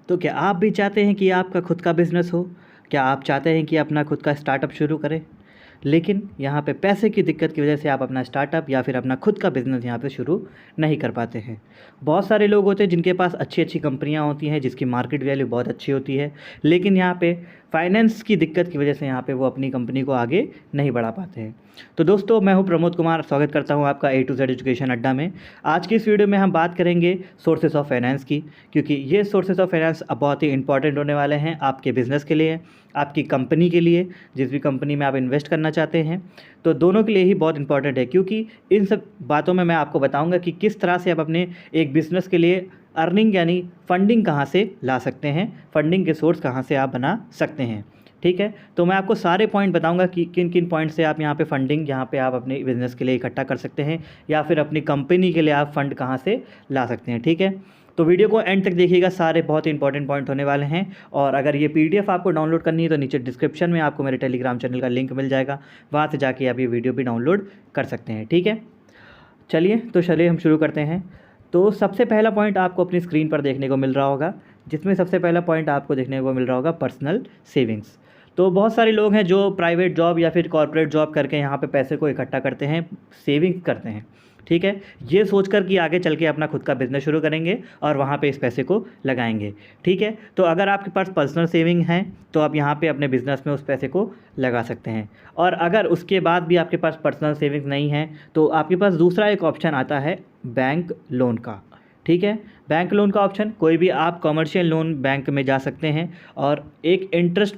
तो क्या आप भी चाहते हैं कि आपका खुद का बिज़नेस हो? क्या आप चाहते हैं कि अपना खुद का स्टार्टअप शुरू करें? लेकिन यहाँ पे पैसे की दिक्कत की वजह से आप अपना स्टार्टअप या फिर अपना खुद का बिज़नेस यहाँ पे शुरू नहीं कर पाते हैं। बहुत सारे लोग होते हैं जिनके पास अच्छी-अच्छी कंपनियाँ होती हैं, जिसकी मार्केट वैल्यू बहुत अच्छी होती है, लेकिन यहाँ पे फाइनेंस की दिक्कत की वजह से यहाँ पे वो अपनी कंपनी को आगे नहीं बढ़ा पाते हैं। तो दोस्तों, मैं हूँ प्रमोद कुमार, स्वागत करता हूँ आपका ए टू ज़ेड एजुकेशन अड्डा में। आज की इस वीडियो में हम बात करेंगे सोर्सेस ऑफ फाइनेंस की, क्योंकि ये सोर्सेस ऑफ फाइनेंस अब बहुत ही इंपॉर्टेंट होने वाले हैं आपके बिज़नेस के लिए, आपकी कंपनी के लिए, जिस भी कंपनी में आप इन्वेस्ट करना चाहते हैं। तो दोनों के लिए ही बहुत इंपॉर्टेंट है, क्योंकि इन सब बातों में मैं आपको बताऊंगा कि किस तरह से आप अपने एक बिज़नेस के लिए अर्निंग यानी फंडिंग कहाँ से ला सकते हैं, फंडिंग के सोर्स कहाँ से आप बना सकते हैं। ठीक है, तो मैं आपको सारे पॉइंट बताऊंगा कि किन किन पॉइंट से आप यहाँ पे फंडिंग यहाँ पे आप अपने बिज़नेस के लिए इकट्ठा कर सकते हैं, या फिर अपनी कंपनी के लिए आप फंड कहाँ से ला सकते हैं। ठीक है, तो वीडियो को एंड तक देखिएगा, सारे बहुत ही इंपॉर्टेंट पॉइंट होने वाले हैं। और अगर ये पीडीएफ आपको डाउनलोड करनी है तो नीचे डिस्क्रिप्शन में आपको मेरे टेलीग्राम चैनल का लिंक मिल जाएगा, वहाँ से जाके आप ये वीडियो भी डाउनलोड कर सकते हैं। ठीक है, चलिए हम शुरू करते हैं। तो सबसे पहला पॉइंट आपको अपनी स्क्रीन पर देखने को मिल रहा होगा, जिसमें सबसे पहला पॉइंट आपको देखने को मिल रहा होगा पर्सनल सेविंग्स। तो बहुत सारे लोग हैं जो प्राइवेट जॉब या फिर कॉर्पोरेट जॉब करके यहाँ पे पैसे को इकट्ठा करते हैं, सेविंग्स करते हैं। ठीक है, ये सोचकर कि आगे चल के अपना खुद का बिज़नेस शुरू करेंगे और वहाँ पे इस पैसे को लगाएंगे। ठीक है, तो अगर आपके पास पर्सनल सेविंग है तो आप यहाँ पे अपने बिज़नेस में उस पैसे को लगा सकते हैं। और अगर उसके बाद भी आपके पास पर्सनल सेविंग्स नहीं है तो आपके पास दूसरा एक ऑप्शन आता है बैंक लोन का। ठीक है, बैंक लोन का ऑप्शन, कोई भी आप कमर्शियल लोन बैंक में जा सकते हैं और एक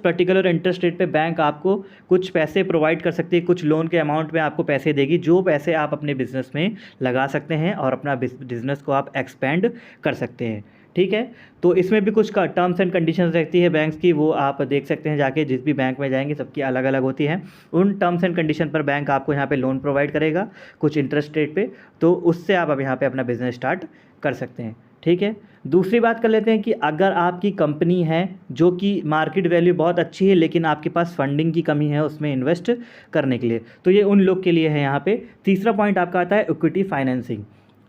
पर्टिकुलर इंटरेस्ट रेट पे बैंक आपको कुछ पैसे प्रोवाइड कर सकती है, कुछ लोन के अमाउंट में आपको पैसे देगी, जो पैसे आप अपने बिज़नेस में लगा सकते हैं और अपना बिज़नेस को आप एक्सपेंड कर सकते हैं। ठीक है, तो इसमें भी कुछ टर्म्स एंड कंडीशंस रहती है बैंक्स की, वो आप देख सकते हैं जाके, जिस भी बैंक में जाएंगे सबकी अलग अलग होती हैं। उन टर्म्स एंड कंडीशन पर बैंक आपको यहाँ पे लोन प्रोवाइड करेगा कुछ इंटरेस्ट रेट पे, तो उससे आप अब यहाँ पे अपना बिज़नेस स्टार्ट कर सकते हैं। ठीक है, दूसरी बात कर लेते हैं कि अगर आपकी कंपनी है जो कि मार्केट वैल्यू बहुत अच्छी है, लेकिन आपके पास फंडिंग की कमी है उसमें इन्वेस्ट करने के लिए, तो ये उन लोग के लिए है। यहाँ पे तीसरा पॉइंट आपका आता है इक्विटी फाइनेंसिंग।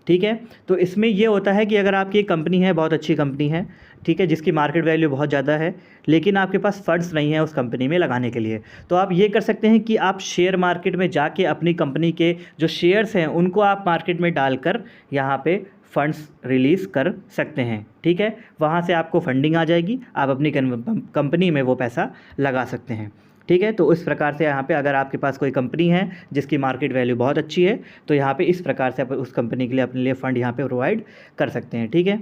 ठीक है, तो इसमें ये होता है कि अगर आपकी एक कंपनी है, बहुत अच्छी कंपनी है, ठीक है, जिसकी मार्केट वैल्यू बहुत ज़्यादा है, लेकिन आपके पास फंड्स नहीं है उस कंपनी में लगाने के लिए, तो आप ये कर सकते हैं कि आप शेयर मार्केट में जाके अपनी कंपनी के जो शेयर्स हैं उनको आप मार्केट में डालकर यहाँ पे फंड्स रिलीज़ कर सकते हैं। ठीक है, वहाँ से आपको फंडिंग आ जाएगी, आप अपनी कंपनी में वो पैसा लगा सकते हैं। ठीक है, तो इस प्रकार से यहाँ पे अगर आपके पास कोई कंपनी है जिसकी मार्केट वैल्यू बहुत अच्छी है, तो यहाँ पे इस प्रकार से आप उस कंपनी के लिए अपने लिए फ़ंड यहाँ पे प्रोवाइड कर सकते हैं। ठीक है,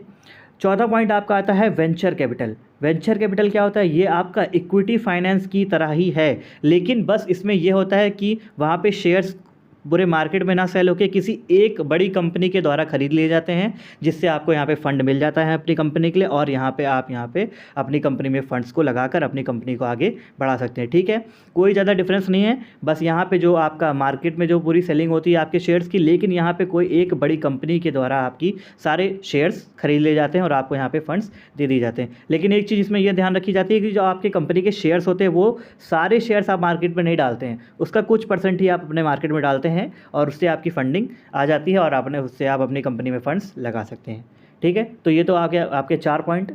चौथा पॉइंट आपका आता है वेंचर कैपिटल। वेंचर कैपिटल क्या होता है? ये आपका इक्विटी फाइनेंस की तरह ही है, लेकिन बस इसमें यह होता है कि वहाँ पे शेयर्स पूरे मार्केट में ना सेल होकर किसी एक बड़ी कंपनी के द्वारा खरीद लिए जाते हैं, जिससे आपको यहाँ पे फंड मिल जाता है अपनी कंपनी के लिए, और यहाँ पे आप यहाँ पे अपनी कंपनी में फंड्स को लगाकर अपनी कंपनी को आगे बढ़ा सकते हैं। ठीक है, कोई ज़्यादा डिफरेंस नहीं है, बस यहाँ पे जो आपका मार्केट में जो पूरी सेलिंग होती है आपके शेयर्स की, लेकिन यहाँ पे कोई एक बड़ी कंपनी के द्वारा आपकी सारे शेयर्स खरीद लिए जाते हैं और आपको यहाँ पे फंड्स दे दिए जाते हैं। लेकिन एक चीज़ इसमें यह ध्यान रखी जाती है कि जो आपकी कंपनी के शेयर्स होते हैं वो सारे शेयर्स आप मार्केट में नहीं डालते हैं, उसका कुछ परसेंट ही आप अपने मार्केट में डालते हैं और उससे आपकी फंडिंग आ जाती है और उससे आप अपनी कंपनी में फंड्स लगा सकते हैं। ठीक है, तो ये तो आपके 4 पॉइंट।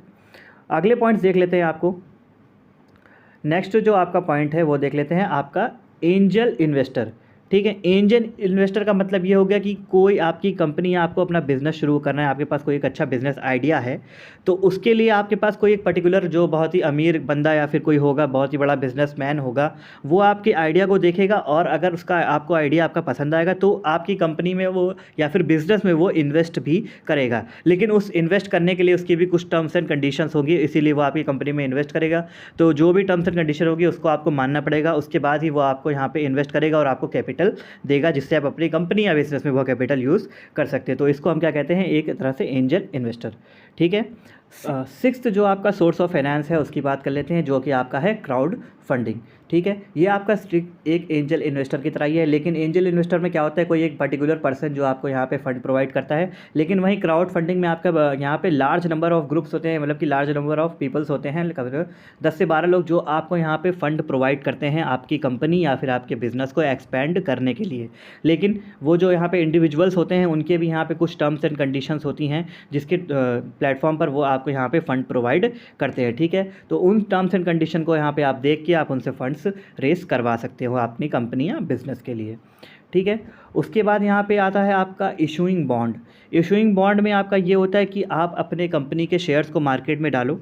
अगले पॉइंट्स देख लेते हैं आपको। नेक्स्ट जो आपका पॉइंट है वो देख लेते हैं आपका एंजल इन्वेस्टर। ठीक है, एंजल इन्वेस्टर का मतलब ये हो गया कि कोई आपकी कंपनी, आपको अपना बिजनेस शुरू करना है, आपके पास कोई एक अच्छा बिजनेस आइडिया है, तो उसके लिए आपके पास कोई एक पर्टिकुलर जो बहुत ही अमीर बंदा या फिर कोई होगा, बहुत ही बड़ा बिजनेसमैन होगा, वो आपके आइडिया को देखेगा और अगर उसका आपको आइडिया आपका पसंद आएगा तो आपकी कंपनी में वो या फिर बिजनेस में वो इन्वेस्ट भी करेगा। लेकिन उस इन्वेस्ट करने के लिए उसकी भी कुछ टर्म्स एंड कंडीशंस होंगी, इसीलिए वो आपकी कंपनी में इन्वेस्ट करेगा। तो जो भी टर्म्स एंड कंडीशन होगी उसको आपको मानना पड़ेगा, उसके बाद ही वो आपको यहाँ पे इन्वेस्ट करेगा और आपको कैपिटल देगा, जिससे आप अपनी कंपनी या बिजनेस में वो कैपिटल यूज़ कर सकते हैं। तो इसको हम क्या कहते हैं? एक तरह से एंजल इन्वेस्टर। ठीक है, सिक्स्थ जो आपका सोर्स ऑफ फाइनेंस है उसकी बात कर लेते हैं, जो कि आपका है क्राउड फंडिंग। ठीक है, ये आपका स्ट्रिक्ट एक एंजल इन्वेस्टर की तरह ही है, लेकिन एंजल इन्वेस्टर में क्या होता है, कोई एक पर्टिकुलर पर्सन जो आपको यहाँ पे फंड प्रोवाइड करता है, लेकिन वहीं क्राउड फंडिंग में आपका यहाँ पे लार्ज नंबर ऑफ ग्रुप्स होते हैं, मतलब कि लार्ज नंबर ऑफ पीपल्स होते हैं, 10 से 12 लोग जो आपको यहाँ पे फंड प्रोवाइड करते हैं आपकी कंपनी या फिर आपके बिजनेस को एक्सपेंड करने के लिए। लेकिन वो जो यहाँ पे इंडिविजुअल्स होते हैं उनके भी यहाँ पे कुछ टर्म्स एंड कंडीशंस होती हैं, जिसके प्लेटफॉर्म पर वो आपको यहाँ पे फ़ंड प्रोवाइड करते हैं, ठीक है। तो उन टर्म्स एंड कंडीशन को यहाँ पे आप देख के आप उनसे फ़ंड्स रेस करवा सकते हो अपनी कंपनी या बिज़नेस के लिए, ठीक है। उसके बाद यहाँ पे आता है आपका इशूइंग बॉन्ड। इशूइंग बॉन्ड में आपका ये होता है कि आप अपने कंपनी के शेयर्स को मार्केट में डालो,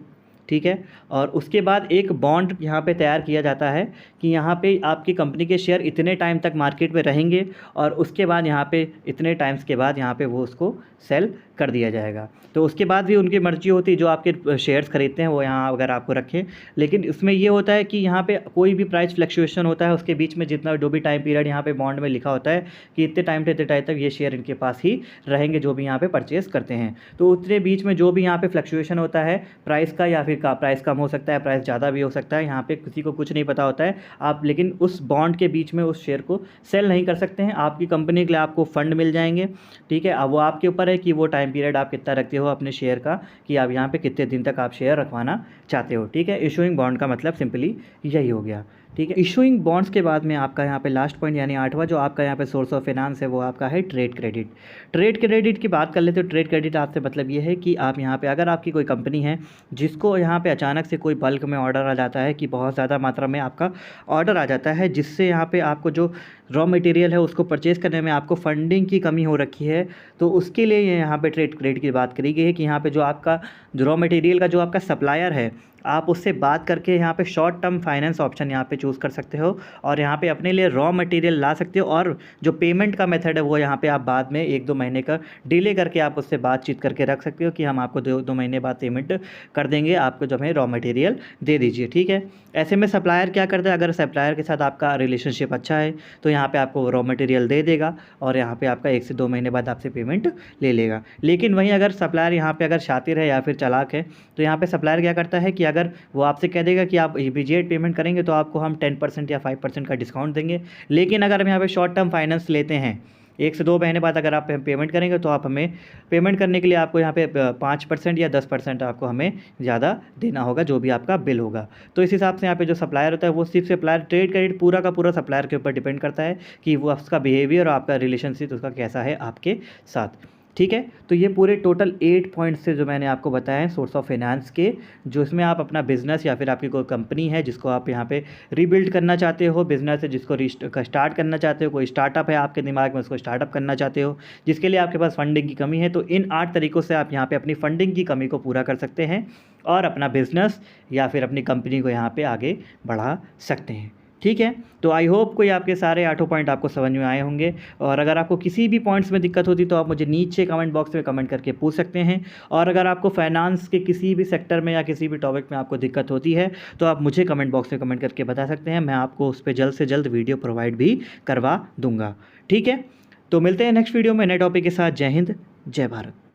ठीक है। और उसके बाद एक बॉन्ड यहाँ पे तैयार किया जाता है कि यहाँ पे आपकी कंपनी के शेयर इतने टाइम तक मार्केट में रहेंगे और उसके बाद यहाँ पे इतने टाइम्स के बाद यहाँ पे वो उसको सेल कर दिया जाएगा। तो उसके बाद भी उनकी मर्ज़ी होती है, जो आपके शेयर्स खरीदते हैं वो यहाँ अगर आपको रखें। लेकिन इसमें ये होता है कि यहाँ पे कोई भी प्राइस फ्लक्चुएशन होता है उसके बीच में जितना जो भी टाइम पीरियड यहाँ पे बॉन्ड में लिखा होता है कि इतने टाइम से इतने टाइम तक ये शेयर इनके पास ही रहेंगे, जो भी यहाँ पे परचेज़ करते हैं। तो उतने बीच में जो भी यहाँ पे फ्लक्चुएशन होता है प्राइस का, या फिर प्राइस कम हो सकता है, प्राइस ज़्यादा भी हो सकता है, यहाँ पे किसी को कुछ नहीं पता होता है। आप लेकिन उस बॉन्ड के बीच में उस शेयर को सेल नहीं कर सकते हैं। आपकी कंपनी के लिए आपको फ़ंड मिल जाएंगे, ठीक है। अब वो आपके ऊपर है कि वो टाइम पीरियड आप कितना रखते हो अपने शेयर का, कि आप यहाँ पे कितने दिन तक आप शेयर रखवाना चाहते हो, ठीक है। इशूइंग बॉन्ड का मतलब सिंपली यही हो गया, ठीक है। इशूइंग बॉन्ड्स के बाद में आपका यहाँ पे लास्ट पॉइंट यानी 8वां जो आपका यहाँ पे सोर्स ऑफ फाइनेंस है वो आपका है ट्रेड क्रेडिट। ट्रेड क्रेडिट की बात कर लेते हो। ट्रेड क्रेडिट आपसे मतलब ये है कि आप यहाँ पे अगर आपकी कोई कंपनी है जिसको यहाँ पे अचानक से कोई बल्क में ऑर्डर आ जाता है कि बहुत ज़्यादा मात्रा में आपका ऑर्डर आ जाता है, जिससे यहाँ पे आपको जो रॉ मटेरियल है उसको परचेज़ करने में आपको फंडिंग की कमी हो रखी है, तो उसके लिए यहाँ पे ट्रेड क्रेडिट की बात करी गई है कि यहाँ पे जो आपका जो रॉ मटेरियल का जो आपका सप्लायर है आप उससे बात करके यहाँ पे शॉर्ट टर्म फाइनेंस ऑप्शन यहाँ पे चूज़ कर सकते हो और यहाँ पे अपने लिए रॉ मटेरियल ला सकते हो। और जो पेमेंट का मेथड है वो यहाँ पे आप बाद में 1-2 महीने का डिले करके आप उससे बातचीत करके रख सकते हो कि हम आपको 2 महीने बाद पेमेंट कर देंगे, आपको जो है रॉ मटेरियल दे दीजिए, ठीक है। ऐसे में सप्लायर क्या करता है, अगर सप्लायर के साथ आपका रिलेशनशिप अच्छा है तो यहाँ पे आपको रॉ मटेरियल दे देगा और यहाँ पे आपका 1 से 2 महीने बाद आपसे पेमेंट ले लेगा। लेकिन वहीं अगर सप्लायर यहाँ पे अगर शातिर है या फिर चालाक है तो यहाँ पे सप्लायर क्या करता है कि अगर वो आपसे कह देगा कि आप इमीडिएट पेमेंट करेंगे तो आपको हम 10% या 5% का डिस्काउंट देंगे। लेकिन अगर हम यहाँ पे शॉर्ट टर्म फाइनेंस लेते हैं 1 से 2 महीने बाद अगर आप पेमेंट करेंगे तो आप हमें पेमेंट करने के लिए आपको यहाँ पे 5% या 10% आपको हमें ज़्यादा देना होगा, जो भी आपका बिल होगा। तो इस हिसाब से यहाँ पे जो सप्लायर होता है वो सिर्फ सप्लायर ट्रेड क्रेडिट पूरा का पूरा सप्लायर के ऊपर डिपेंड करता है कि वो उसका बिहेवियर और आपका रिलेशनशिप उसका कैसा है आपके साथ, ठीक है। तो ये पूरे टोटल 8 पॉइंट्स से जो मैंने आपको बताया है सोर्स ऑफ फाइनेंस के, जो इसमें आप अपना बिजनेस या फिर आपकी कोई कंपनी है जिसको आप यहाँ पे रीबिल्ड करना चाहते हो, बिजनेस है जिसको स्टार्ट करना चाहते हो, कोई स्टार्टअप है आपके दिमाग में उसको स्टार्टअप करना चाहते हो, जिसके लिए आपके पास फंडिंग की कमी है, तो इन 8 तरीक़ों से आप यहाँ पर अपनी फंडिंग की कमी को पूरा कर सकते हैं और अपना बिजनेस या फिर अपनी कंपनी को यहाँ पर आगे बढ़ा सकते हैं, ठीक है। तो आई होप कोई आपके सारे 8 पॉइंट आपको समझ में आए होंगे। और अगर आपको किसी भी पॉइंट्स में दिक्कत होती तो आप मुझे नीचे कमेंट बॉक्स में कमेंट करके पूछ सकते हैं। और अगर आपको फाइनेंस के किसी भी सेक्टर में या किसी भी टॉपिक में आपको दिक्कत होती है तो आप मुझे कमेंट बॉक्स में कमेंट करके बता सकते हैं, मैं आपको उस पर जल्द से जल्द वीडियो प्रोवाइड भी करवा दूँगा, ठीक है। तो मिलते हैं नेक्स्ट वीडियो में नए टॉपिक के साथ। जय हिंद, जय भारत।